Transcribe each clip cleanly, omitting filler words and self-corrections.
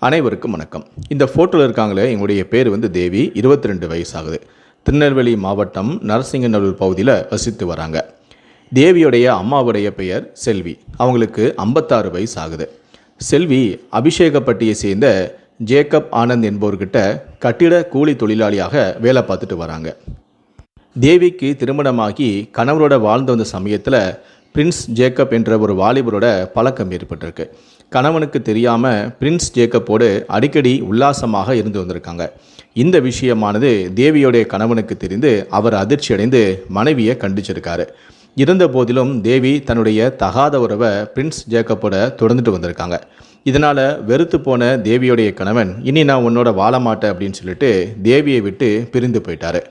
அனைவருக்கும் வணக்கம். இந்த ஃபோட்டோவில் இருக்காங்களே, எங்களுடைய பேர் தேவி. 22 வயசு ஆகுது. திருநெல்வேலி மாவட்டம் நரசிங்கநல்லூர் பகுதியில் வசித்து வராங்க. தேவியுடைய அம்மாவுடைய பெயர் செல்வி. அவங்களுக்கு 56 வயசு ஆகுது. செல்வி அபிஷேகப்பட்டியை சேர்ந்த ஜேக்கப் ஆனந்த் என்பவர்கிட்ட கட்டிட கூலி தொழிலாளியாக வேலை பார்த்துட்டு வராங்க. தேவிக்கு திருமணமாகி கணவரோட வாழ்ந்து வந்த சமயத்தில் பிரின்ஸ் ஜேக்கப் என்ற ஒரு வாலிபரோட பழக்கம் ஏற்பட்டிருக்கு. கணவனுக்கு தெரியாமல் பிரின்ஸ் ஜேக்கப்போடு அடிக்கடி உல்லாசமாக இருந்து வந்திருக்காங்க. இந்த விஷயமானது தேவியோடைய கணவனுக்கு தெரிந்து அவர் அதிர்ச்சி அடைந்து மனைவியை கண்டிச்சிருக்காரு. இருந்த போதிலும் தேவி தன்னுடைய தகாத உறவை பிரின்ஸ் ஜேக்கப்போட தொடர்ந்துட்டு வந்திருக்காங்க. இதனால் வெறுத்து போன தேவியோடைய கணவன், இனி நான் உன்னோட வாழ மாட்டேன் அப்படின்னு சொல்லிட்டு தேவியை விட்டு பிரிந்து போயிட்டார்.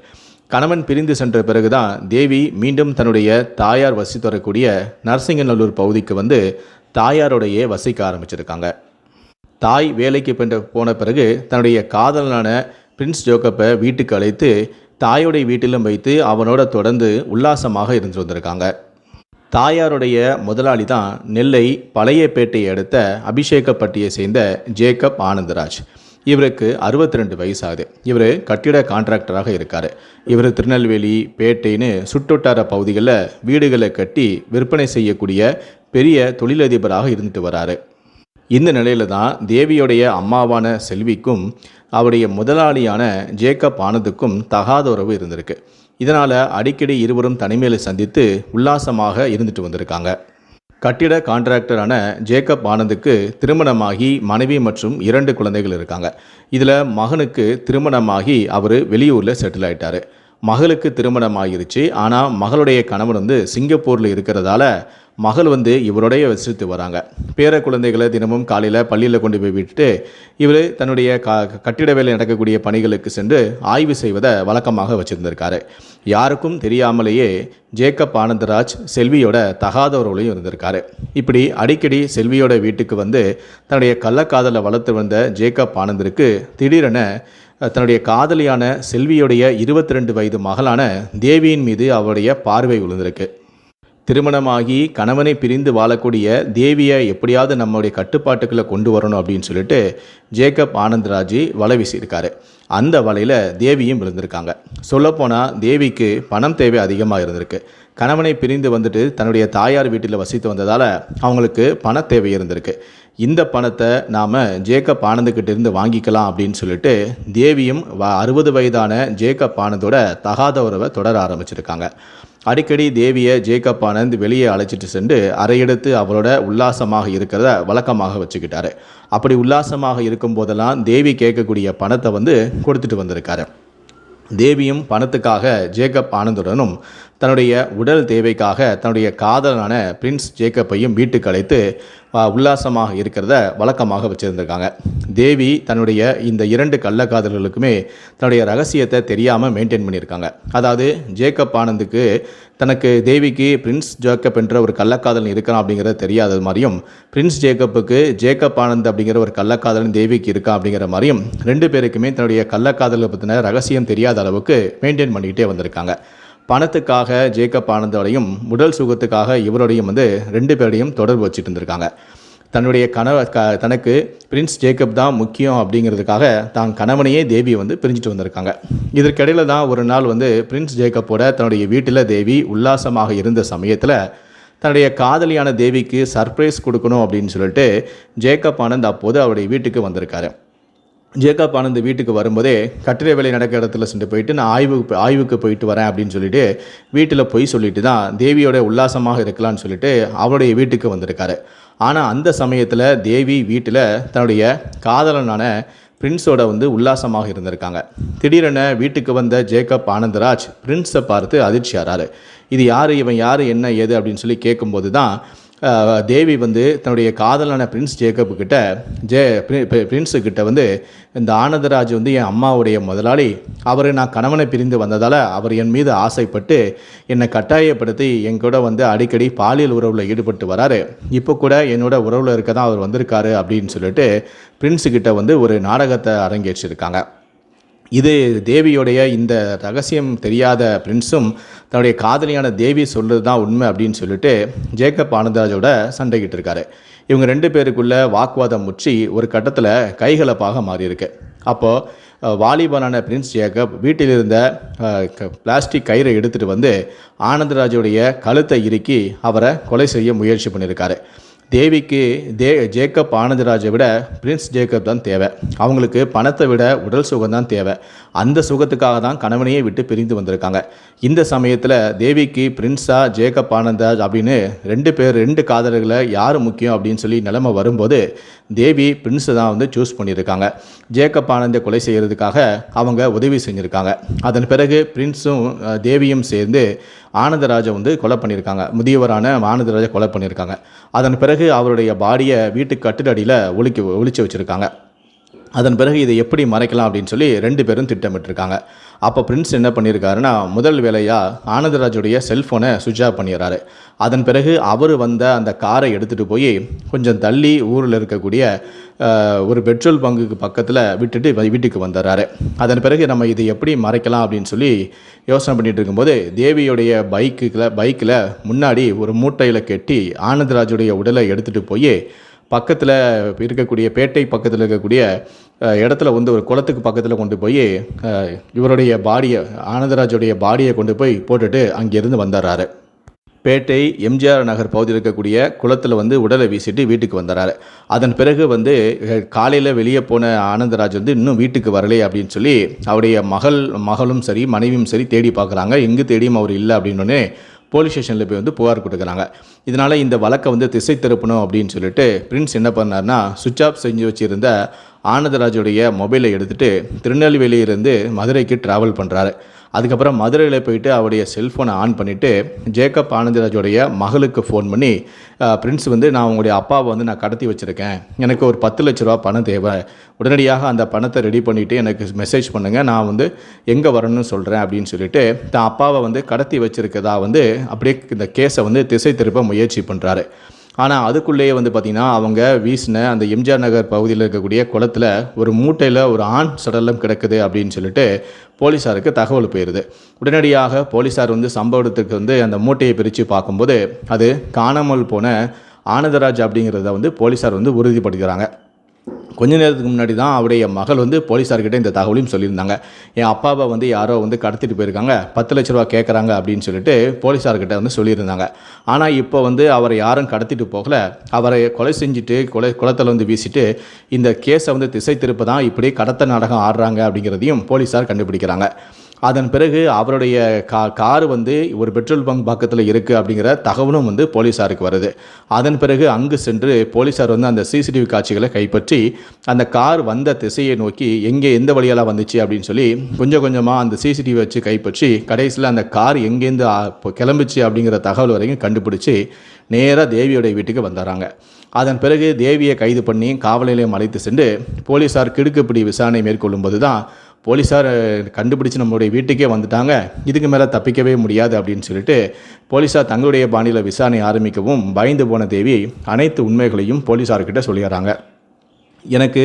கணவன் பிரிந்து சென்ற பிறகுதான் தேவி மீண்டும் தன்னுடைய தாயார் வசித்து வரக்கூடிய நரசிங்கநல்லூர் பகுதிக்கு தாயாரோடையே வசிக்க ஆரம்பிச்சிருக்காங்க. தாய் வேலைக்கு போன பிறகு தன்னுடைய காதலனான பிரின்ஸ் ஜேக்கப்பை வீட்டுக்கு அழைத்து தாயோடைய வீட்டிலும் வைத்து அவனோட தொடர்ந்து உல்லாசமாக இருந்து வந்திருக்காங்க. தாயாருடைய முதலாளி தான் நெல்லை பழையப்பேட்டையை அடுத்த அபிஷேகப்பட்டியை சேர்ந்த ஜேக்கப் ஆனந்தராஜ். இவருக்கு 62 வயசு ஆகுது. இவர் கட்டிட கான்ட்ராக்டராக இருக்கார். இவர் திருநெல்வேலி பேட்டைன்னு சுற்றுவட்டார பகுதிகளில் வீடுகளை கட்டி விற்பனை செய்யக்கூடிய பெரிய தொழிலதிபராக இருந்துட்டு வராரு. இந்த நிலையில தான் தேவியோடைய அம்மாவான செல்விக்கும் அவருடைய முதலாளியான ஜேக்கப் ஆனந்துக்கும் தகாத உறவு இருந்திருக்கு. இதனால் அடிக்கடி இருவரும் தனிமையில் சந்தித்து உல்லாசமாக இருந்துட்டு வந்திருக்காங்க. கட்டிட கான்ட்ராக்டரான ஜேக்கப் ஆனந்துக்கு திருமணமாகி மனைவி மற்றும் 2 குழந்தைகள் இருக்காங்க. இதில் மகனுக்கு திருமணமாகி அவர் வெளியூரில் செட்டில் ஆகிட்டார். மகளுக்கு திருமணம் ஆகிருச்சு. ஆனால் மகளுடைய கணவன் சிங்கப்பூரில் இருக்கிறதால மகள் இவருடைய வசித்து வராங்க. பேர குழந்தைகளை தினமும் காலையில் பள்ளியில் கொண்டு போய் விட்டுட்டு இவர் தன்னுடைய கட்டிட வேலை நடக்கக்கூடிய பணிகளுக்கு சென்று ஆய்வு செய்வதை வழக்கமாக வச்சுருந்திருக்காரு. யாருக்கும் தெரியாமலேயே ஜேக்கப் ஆனந்தராஜ் செல்வியோட தகாத உறவுலையும் இருந்திருக்காரு. இப்படி அடிக்கடி செல்வியோட வீட்டுக்கு தன்னுடைய கள்ளக்காதலை வளர்த்து வந்த ஜேக்கப் ஆனந்தருக்கு திடீரென தன்னுடைய காதலியான செல்வியுடைய 22 வயது மகளான தேவியின் மீது அவருடைய பார்வை விழுந்திருக்கு. திருமணமாகி கணவனை பிரிந்து வாழக்கூடிய தேவியை எப்படியாவது நம்மளுடைய கட்டுப்பாட்டுக்குள்ளே கொண்டு வரணும் அப்படின்னு சொல்லிட்டு ஜேக்கப் ஆனந்தராஜ் வலை வீசியிருக்காரு. அந்த வலையில் தேவியும் இருந்திருக்காங்க. சொல்லப்போனால் தேவிக்கு பணம் தேவை அதிகமாக இருந்திருக்கு. கணவனை பிரிந்து தன்னுடைய தாயார் வீட்டில் வசித்து வந்ததால் அவங்களுக்கு பண தேவை இருந்திருக்கு. இந்த பணத்தை நாம் ஜேக்கப் ஆனந்துக்கிட்ட இருந்து வாங்கிக்கலாம் அப்படின்னு சொல்லிட்டு தேவியும் 60 வயதான ஜேக்கப் ஆனந்தோட தகாத உறவை தொடர ஆரம்பிச்சிருக்காங்க. அடிக்கடி தேவியை ஜேக்கப் ஆனந்த் வெளியே அழைச்சிட்டு சென்று அறையெடுத்து அவரோட உல்லாசமாக இருக்கிறத வழக்கமாக வச்சுக்கிட்டாரு. அப்படி உல்லாசமாக இருக்கும் போதெல்லாம் தேவி கேட்கக்கூடிய பணத்தை கொடுத்துட்டு வந்திருக்காரு. தேவியும் பணத்துக்காக ஜேக்கப் ஆனந்துடனும் தன்னுடைய உடல் தேவைக்காக தன்னுடைய காதலனான பிரின்ஸ் ஜேக்கப்பையும் வீட்டுக்கு அழைத்து உல்லாசமாக இருக்கிறத வழக்கமாக வச்சுருந்துருக்காங்க. தேவி தன்னுடைய இந்த 2 கள்ளக்காதல்களுக்குமே தன்னுடைய ரகசியத்தை தெரியாமல் மெயின்டைன் பண்ணியிருக்காங்க. அதாவது ஜேக்கப் ஆனந்துக்கு தனக்கு தேவிக்கு பிரின்ஸ் ஜேக்கப் என்ற ஒரு கள்ளக்காதலன் இருக்கான் அப்படிங்கிறது தெரியாத மாதிரியும், பிரின்ஸ் ஜேக்கப்புக்கு ஜேக்கப் ஆனந்த் அப்படிங்கிற ஒரு கள்ளக்காதலன் தேவிக்கு இருக்கா அப்படிங்கிற மாதிரியும் 2 பேருக்குமே தன்னுடைய கள்ளக்காதலை பற்றின ரகசியம் தெரியாத அளவுக்கு மெயின்டைன் பண்ணிக்கிட்டே வந்திருக்காங்க. பணத்துக்காக ஜேக்கப் ஆனந்தோடையும் உடல் சுகத்துக்காக இவரோடையும் 2 பேரையும் தொடர்பு வச்சுட்டு இருந்திருக்காங்க. தன்னுடைய தனக்கு பிரின்ஸ் ஜேக்கப் தான் முக்கியம் அப்படிங்கிறதுக்காக தான் கணவனையே தேவி பிரிஞ்சுட்டு வந்திருக்காங்க. இதற்கிடையில் தான் ஒரு நாள் பிரின்ஸ் ஜேக்கப்போட தன்னுடைய வீட்டில் தேவி உல்லாசமாக இருந்த சமயத்தில் தன்னுடைய காதலியான தேவிக்கு சர்ப்ரைஸ் கொடுக்கணும் அப்படின்னு சொல்லிட்டு ஜேக்கப் ஆனந்த் அப்போது அவருடைய வீட்டுக்கு வந்திருக்காரு. ஜேக்கப் ஆனந்த் வீட்டுக்கு வரும்போதே கட்டிட வேலை நடக்கிற இடத்துல சென்று போயிட்டு நான் ஆய்வுக்கு போயிட்டு வரேன் அப்படின்னு சொல்லிட்டு வீட்டில் போய் சொல்லிட்டு தான் தேவியோட உல்லாசமாக இருக்கலாம்னு சொல்லிட்டு அவருடைய வீட்டுக்கு வந்திருக்காரு. ஆனால் அந்த சமயத்தில் தேவி வீட்டில் தன்னுடைய காதலனான பிரின்ஸோட உல்லாசமாக இருந்திருக்காங்க. திடீரென வீட்டுக்கு வந்த ஜேக்கப் ஆனந்தராஜ் பிரின்ஸை பார்த்து அதிர்ச்சி ஆறாரு. இது யார், இவன் யார், என்ன ஏது அப்படின்னு சொல்லி கேட்கும்போது தான் தேவி தன்னுடைய காதலான பிரின்ஸ் ஜேக்கப்புக்கிட்ட பிரின்ஸுக்கிட்ட இந்த ஆனந்தராஜ் என் அம்மாவுடைய முதலாளி, அவர் நான் கணவனை பிரிந்து வந்ததால் அவர் என் மீது ஆசைப்பட்டு என்னை கட்டாயப்படுத்தி என் கூட அடிக்கடி பாலியல் உறவில் ஈடுபட்டு வராரு. இப்போ கூட என்னோட உறவில் இருக்க தான் அவர் வந்திருக்காரு அப்படின்னு சொல்லிட்டு பிரின்ஸுக்கிட்ட ஒரு நாடகத்தை அரங்கேற்றிருக்காங்க. இது தேவியோடைய இந்த ரகசியம் தெரியாத பிரின்ஸும் தன்னுடைய காதலியான தேவி சொல்கிறது தான் உண்மை அப்படின்னு சொல்லிட்டு ஜேக்கப் ஆனந்தராஜோட சண்டைக்கிட்டு இருக்காரு. இவங்க 2 பேருக்குள்ள வாக்குவாதம் முற்றி ஒரு கட்டத்தில் கைகலப்பாக மாறியிருக்கு. அப்போது வாலிபனான பிரின்ஸ் ஜேக்கப் வீட்டில் இருந்த பிளாஸ்டிக் கயிறை எடுத்துகிட்டு வந்து ஆனந்தராஜுடைய கழுத்தை இறுக்கி அவரை கொலை செய்ய முயற்சி பண்ணியிருக்காரு. தேவிக்கு ஜேக்கப் ஆனந்தராஜை விட பிரின்ஸ் ஜேக்கப் தான் தேவை. அவங்களுக்கு பணத்தை விட உடல் சுகம் தான் தேவை. அந்த சுகத்துக்காக தான் கணவனையே விட்டு பிரிந்து வந்திருக்காங்க. இந்த சமயத்தில் தேவிக்கு பிரின்ஸா ஜேக்கப் ஆனந்தராஜ் அப்படின்னு 2 காதலர்களை யார் முக்கியம் அப்படின்னு சொல்லி நிலைமை வரும்போது தேவி பிரின்ஸை தான் வந்து சூஸ் பண்ணியிருக்காங்க. ஜேக்கப் ஆனந்தை கொலை செய்கிறதுக்காக அவங்க உதவி செஞ்சுருக்காங்க. அதன் பிறகு பிரின்ஸும் தேவியும் சேர்ந்து ஆனந்தராஜை வந்து கொலை பண்ணியிருக்காங்க. முதியவரான ஆனந்தராஜை கொலை பண்ணியிருக்காங்க. அதன் பிறகு அவருடைய பாடியை வீட்டு கட்டிலடியில் ஒளிச்சு வச்சுருக்காங்க. அதன் பிறகு இதை எப்படி மறைக்கலாம் அப்படின்னு சொல்லி 2 பேரும் திட்டமிட்டிருக்காங்க. அப்போ பிரின்ஸ் என்ன பண்ணியிருக்காருன்னா, முதல் வேலையாக ஆனந்தராஜுடைய செல்ஃபோனை சுவிட்ச் ஆஃப் பண்ணிடுறாரு. அதன் பிறகு அவர் வந்த அந்த காரை எடுத்துகிட்டு போய் கொஞ்சம் தள்ளி ஊரில் இருக்கக்கூடிய ஒரு பெட்ரோல் பங்குக்கு பக்கத்தில் விட்டுட்டு வீட்டுக்கு வந்துடுறாரு. அதன் பிறகு நம்ம இதை எப்படி மறைக்கலாம் அப்படின்னு சொல்லி யோசனை பண்ணிகிட்டு இருக்கும்போது தேவியுடைய பைக்கில் முன்னாடி ஒரு மூட்டையில் கட்டி ஆனந்தராஜுடைய உடலை எடுத்துகிட்டு போய் பக்கத்தில் இருக்கக்கூடிய பேட்டை பக்கத்தில் இருக்கக்கூடிய இடத்துல வந்து ஒரு குளத்துக்கு பக்கத்தில் கொண்டு போய் இவருடைய பாடியை ஆனந்தராஜுடைய பாடியை கொண்டு போய் போட்டுட்டு அங்கேருந்து வந்துடுறாரு. பேட்டை எம்ஜிஆர் நகர் பகுதியில் இருக்கக்கூடிய குளத்தில் வந்து உடலை வீசிட்டு வீட்டுக்கு வந்துடுறாரு. அதன் பிறகு வந்து காலையில் வெளியே போன ஆனந்தராஜ் வந்து இன்னும் வீட்டுக்கு வரலை அப்படின்னு சொல்லி அவருடைய மகளும் சரி மனைவியும் சரி தேடி பார்க்குறாங்க. எங்கே தேடியும் அவர் இல்லை அப்படின்னோடனே போலீஸ் ஸ்டேஷனில் போய் வந்து புகார் கொடுக்குறாங்க. இதனால் இந்த வழக்கை வந்து திசை திருப்பணும் அப்படின்னு சொல்லிட்டு பிரின்ஸ் என்ன பண்ணார்னா, சுவிட்ச் ஆஃப் செஞ்சு வச்சுருந்த ஆனந்தராஜுடைய மொபைலை எடுத்துகிட்டு திருநெல்வேலியிலிருந்து மதுரைக்கு ட்ராவல் பண்ணுறாரு. அதுக்கப்புறம் மதுரையில் போயிட்டு அவருடைய செல்ஃபோனை ஆன் பண்ணிவிட்டு ஜேக்கப் ஆனந்தராஜுடைய மகளுக்கு ஃபோன் பண்ணி, பிரின்ஸ் வந்து நான் உங்களுடைய அப்பாவை வந்து நான் கடத்தி வச்சுருக்கேன், எனக்கு ஒரு 10 லட்ச ரூபா பணம் தேவை, உடனடியாக அந்த பணத்தை ரெடி பண்ணிவிட்டு எனக்கு மெசேஜ் பண்ணுங்கள், நான் வந்து எங்கே வரணும்னு சொல்கிறேன் அப்படின்னு சொல்லிட்டு தான் அப்பாவை வந்து கடத்தி வச்சுருக்கதா வந்து அப்படியே இந்த கேஸை வந்து திசை திருப்ப முயற்சி பண்ணுறாரு. ஆனால் அதுக்குள்ளேயே வந்து பார்த்திங்கன்னா அவங்க வீசின அந்த எம்ஜிஆர் நகர் பகுதியில் இருக்கக்கூடிய குளத்தில் ஒரு மூட்டையில் ஒரு ஆண் சடலம் கிடக்குது அப்படின்னு சொல்லிட்டு போலீஸாருக்கு தகவல் போயிடுது. உடனடியாக போலீஸார் வந்து சம்பவத்துக்கு வந்து அந்த மூட்டையை பிரித்து பார்க்கும்போது அது காணாமல் போன ஆனந்தராஜ் அப்படிங்கிறத வந்து போலீஸார் வந்து உறுதிப்படுத்துகிறாங்க. கொஞ்ச நேரத்துக்கு முன்னாடி தான் அவருடைய மகள் வந்து போலீஸார்கிட்ட இந்த தகவலையும் சொல்லியிருந்தாங்க. என் அப்பாவை வந்து யாரோ வந்து கடத்திட்டு போயிருக்காங்க, 10 லட்ச ரூபா கேட்குறாங்க அப்படின்னு சொல்லிட்டு போலீஸார்கிட்ட வந்து சொல்லியிருந்தாங்க. ஆனால் இப்போ வந்து அவரை யாரும் கடத்திட்டு போகலை, அவரை கொலை செஞ்சுட்டு குளத்தில் வந்து வீசிட்டு இந்த கேஸை வந்து திசை திருப்ப தான் இப்படி கடத்த நாடகம் ஆடுறாங்க அப்படிங்கிறதையும் போலீஸார் கண்டுபிடிக்கிறாங்க. அதன் பிறகு அவருடைய கார் வந்து ஒரு பெட்ரோல் பங்க் பக்கத்தில் இருக்குது அப்படிங்கிற தகவலும் வந்து போலீஸாருக்கு வருது. அதன் பிறகு அங்கு சென்று போலீஸார் வந்து அந்த சிசிடிவி காட்சிகளை கைப்பற்றி அந்த கார் வந்த திசையை நோக்கி எந்த வழியால் வந்துச்சு அப்படின்னு சொல்லி கொஞ்சம் கொஞ்சமாக அந்த சிசிடிவி வச்சு கைப்பற்றி கடைசியில் அந்த கார் எங்கேருந்து கிளம்பிச்சு அப்படிங்கிற தகவல் வரைக்கும் கண்டுபிடிச்சி நேராக தேவியோடைய வீட்டுக்கு வந்துடுறாங்க. அதன் பிறகு தேவியை கைது பண்ணி காவல் நிலையம் அழைத்து சென்று போலீஸார் கிடுக்குப்பிடி விசாரணை மேற்கொள்ளும்போது தான் போலீஸார் கண்டுபிடிச்சி நம்மளுடைய வீட்டுக்கே வந்துட்டாங்க, இதுக்கு மேலே தப்பிக்கவே முடியாது அப்படின்னு சொல்லிட்டு போலீஸார் தங்களுடைய பாணியில் விசாரணை ஆரம்பிக்கவும் பயந்து போன தேவி அனைத்து உண்மைகளையும் போலீஸார்கிட்ட சொல்லிடுறாங்க. எனக்கு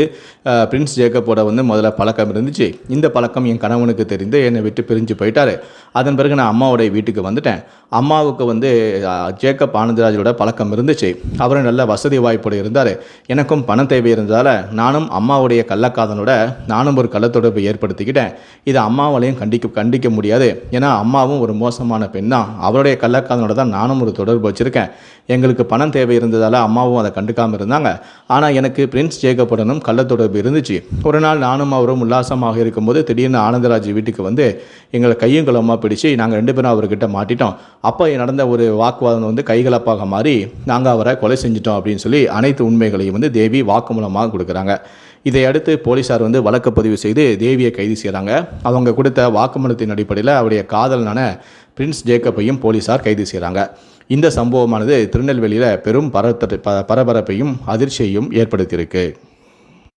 பிரின்ஸ் ஜேக்கப்போட வந்து முதல்ல பழக்கம் இருந்துச்சு, இந்த பழக்கம் என் கணவனுக்கு தெரிந்து என்னை விட்டு பிரிஞ்சு போயிட்டார். அதன் பிறகு நான் அம்மாவுடைய வீட்டுக்கு வந்துட்டேன். அம்மாவுக்கு வந்து ஜேக்கப் ஆனந்தராஜோட பழக்கம் இருந்துச்சு, அவரும் நல்ல வசதி வாய்ப்போடு இருந்தார். எனக்கும் பணம் தேவை இருந்ததால் நானும் அம்மாவுடைய கள்ளக்காதலோட நானும் ஒரு கள்ளத்தொடர்பை ஏற்படுத்திக்கிட்டேன். இதை அம்மாவாலையும் கண்டிக்க முடியாது, ஏன்னா அம்மாவும் ஒரு மோசமான பெண் தான், அவருடைய கள்ளக்காதலோட தான் நானும் ஒரு தொடர்பு வச்சுருக்கேன். எங்களுக்கு பணம் தேவை இருந்ததால் அம்மாவும் அதை கண்டுக்காமல் இருந்தாங்க. ஆனால் எனக்கு பிரின்ஸ் ஜேக்கப்போடனும் கள்ளத்தொடர்பு இருந்துச்சு. ஒரு நாள் நானும் அவரும் உல்லாசமாக இருக்கும்போது திடீர்னு ஆனந்தராஜ் வீட்டுக்கு வந்து எங்களை கையும் களமாக பிடிச்சி நாங்கள் 2 பேரும் அவர்கிட்ட மாட்டிட்டோம். அப்போ நடந்த ஒரு வாக்குவாதம் வந்து கைகலப்பாக மாறி நாங்கள் அவரை கொலை செஞ்சிட்டோம் அப்படின்னு சொல்லி அனைத்து உண்மைகளையும் வந்து தேவி வாக்குமூலமாக கொடுக்குறாங்க. இதையடுத்து போலீஸார் வந்து வழக்கு பதிவு செய்து தேவியை கைது செய்கிறாங்க. அவங்க கொடுத்த வாக்குமூலத்தின் அடிப்படையில் அவருடைய காதலனான பிரின்ஸ் ஜேக்கப்பையும் போலீஸார் கைது செய்கிறாங்க. இந்த சம்பவமானது திருநெல்வேலியில் பெரும் பரபரப்பையும் அதிர்ச்சியையும் ஏற்படுத்தியிருக்கு.